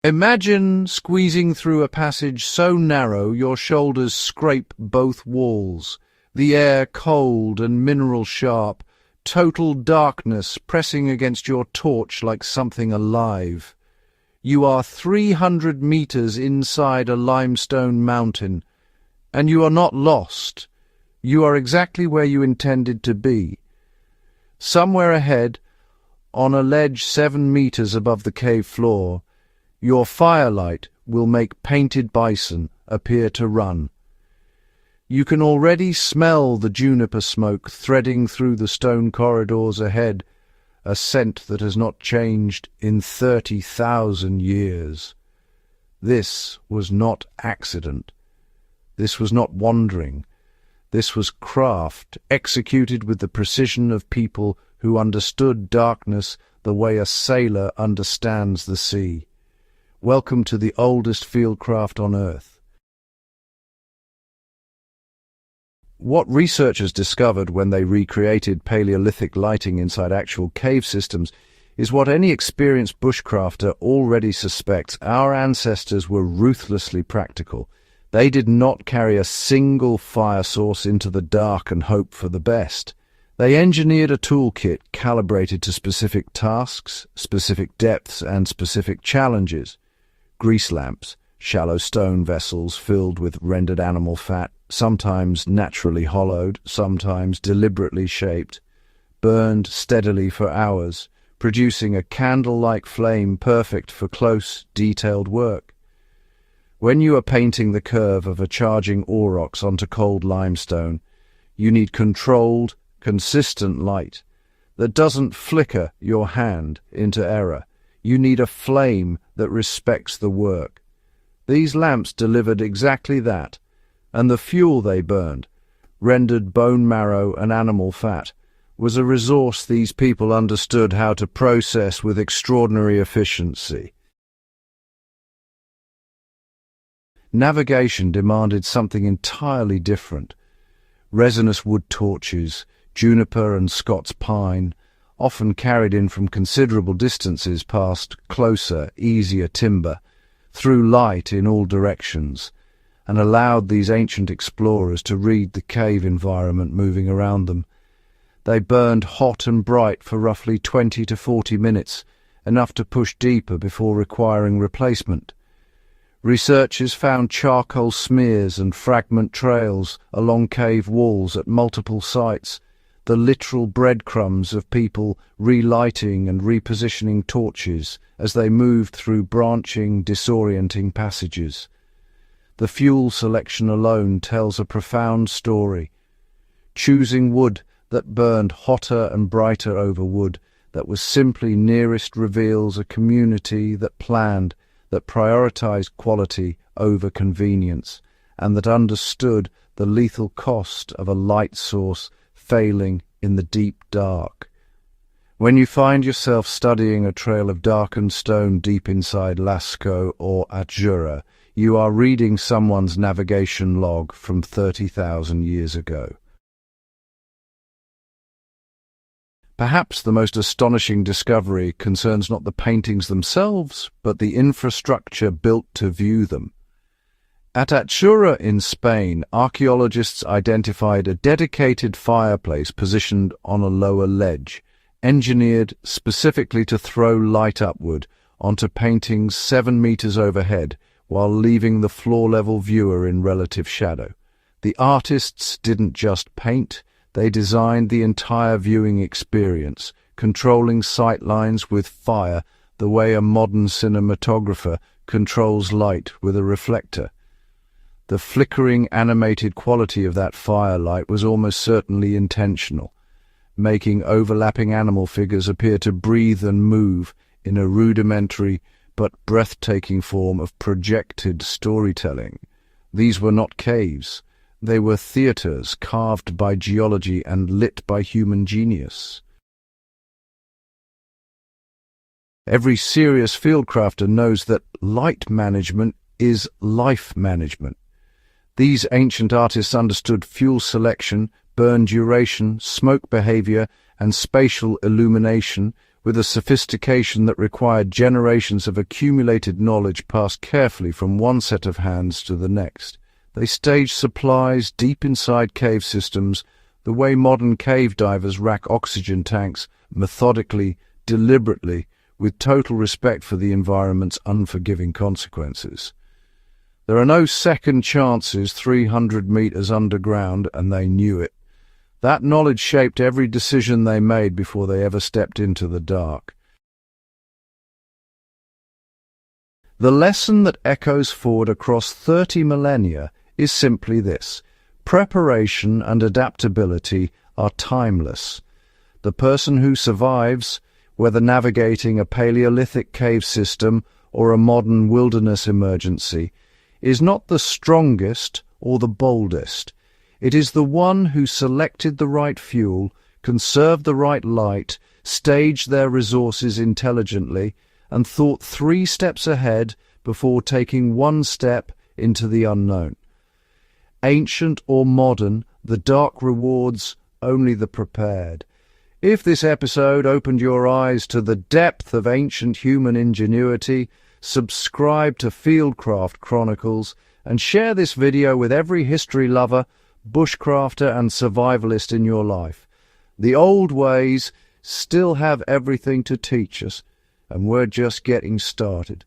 Imagine squeezing through a passage so narrow your shoulders scrape both walls, the air cold and mineral sharp, total darkness pressing against your torch like something alive. You are 300 meters inside a limestone mountain, and you are not lost. You are exactly where you intended to be. Somewhere ahead, on a ledge 7 meters above the cave floor, your firelight will make painted bison appear to run. You can already smell the juniper smoke threading through the stone corridors ahead, a scent that has not changed in 30,000 years. This was not accident. This was not wandering. This was craft executed with the precision of people who understood darkness the way a sailor understands the sea. Welcome to the oldest fieldcraft on Earth. What researchers discovered when they recreated Paleolithic lighting inside actual cave systems is what any experienced bushcrafter already suspects. Our ancestors were ruthlessly practical. They did not carry a single fire source into the dark and hope for the best. They engineered a toolkit calibrated to specific tasks, specific depths, and specific challenges. Grease lamps, shallow stone vessels filled with rendered animal fat, sometimes naturally hollowed, sometimes deliberately shaped, burned steadily for hours, producing a candle-like flame perfect for close, detailed work. When you are painting the curve of a charging aurochs onto cold limestone, you need controlled, consistent light that doesn't flicker your hand into error. You need a flame that respects the work. These lamps delivered exactly that, and the fuel they burned, rendered bone marrow and animal fat, was a resource these people understood how to process with extraordinary efficiency. Navigation demanded something entirely different. Resinous wood torches, juniper and Scots pine, often carried in from considerable distances past closer, easier timber, threw light in all directions, and allowed these ancient explorers to read the cave environment moving around them. They burned hot and bright for roughly 20 to 40 minutes, enough to push deeper before requiring replacement. Researchers found charcoal smears and fragment trails along cave walls at multiple sites, the literal breadcrumbs of people relighting and repositioning torches as they moved through branching, disorienting passages. The fuel selection alone tells a profound story. Choosing wood that burned hotter and brighter over wood that was simply nearest reveals a community that planned, that prioritized quality over convenience, and that understood the lethal cost of a light source failing in the deep dark. When you find yourself studying a trail of darkened stone deep inside Lascaux or Atjura, you are reading someone's navigation log from 30,000 years ago. Perhaps the most astonishing discovery concerns not the paintings themselves, but the infrastructure built to view them. At Atjura in Spain, archaeologists identified a dedicated fireplace positioned on a lower ledge, engineered specifically to throw light upward onto paintings 7 meters overhead while leaving the floor-level viewer in relative shadow. The artists didn't just paint, they designed the entire viewing experience, controlling sight lines with fire the way a modern cinematographer controls light with a reflector. The flickering, animated quality of that firelight was almost certainly intentional, making overlapping animal figures appear to breathe and move in a rudimentary but breathtaking form of projected storytelling. These were not caves. They were theatres carved by geology and lit by human genius. Every serious fieldcrafter knows that light management is life management. These ancient artists understood fuel selection, burn duration, smoke behavior, and spatial illumination with a sophistication that required generations of accumulated knowledge passed carefully from one set of hands to the next. They staged supplies deep inside cave systems, the way modern cave divers rack oxygen tanks, methodically, deliberately, with total respect for the environment's unforgiving consequences. There are no second chances 300 meters underground, and they knew it. That knowledge shaped every decision they made before they ever stepped into the dark. The lesson that echoes forward across 30 millennia is simply this: preparation and adaptability are timeless. The person who survives, whether navigating a Paleolithic cave system or a modern wilderness emergency, is not the strongest or the boldest. It is the one who selected the right fuel, conserved the right light, staged their resources intelligently, and thought 3 steps ahead before taking 1 step into the unknown. Ancient or modern, the dark rewards only the prepared. If this episode opened your eyes to the depth of ancient human ingenuity, subscribe to Fieldcraft Chronicles and share this video with every history lover, bushcrafter and survivalist in your life. The old ways still have everything to teach us, and we're just getting started.